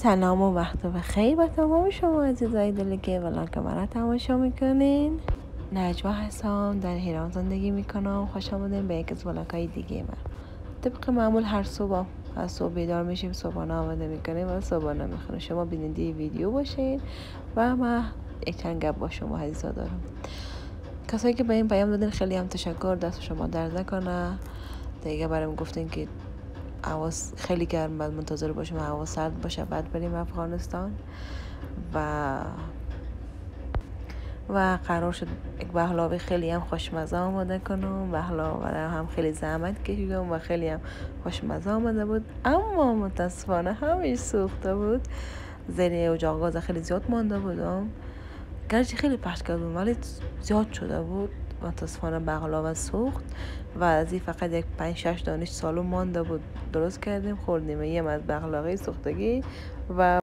سلام و وقت بخیر به تمام شما عزیزای دلی که الان که من تماشا میکنین. نجوا هستم، در ایران زندگی میکنم. خوش آمدین به یک از ولاگ‌های دیگه من. طبق معمول هر صبح از صبح بیدار میشیم، صبحانه آماده میکنیم و صبحانه میخوریم. شما بیننده ویدیو باشین و من یک چند گپ با شما عزیزا دارم. کسایی که به این پیام دادین خیلی هم تشکر، دست شما درد نکنه. دیگه برام گفتین که هوا خیلی گرم، بعد منتظر باشیم هوا سرد باشه بعد بریم افغانستان و قرار شد یک بهلاوی خیلی هم خوشمزه آماده کنم. بهلاوی هم خیلی زحمت کشیدم و خیلی هم خوشمزه آمده بود، اما متاسفانه همش سوخته بود. زیر اجاق گاز خیلی زیاد مانده بودم، گرچه خیلی پخش کردم ولی زیاد شده بود. متاسفانه بغلاوه سوخت و از این فقط یک 5-6 دانش سالو مانده بود. درست کردیم خوردیم. یه از بغلاوه سوختگی و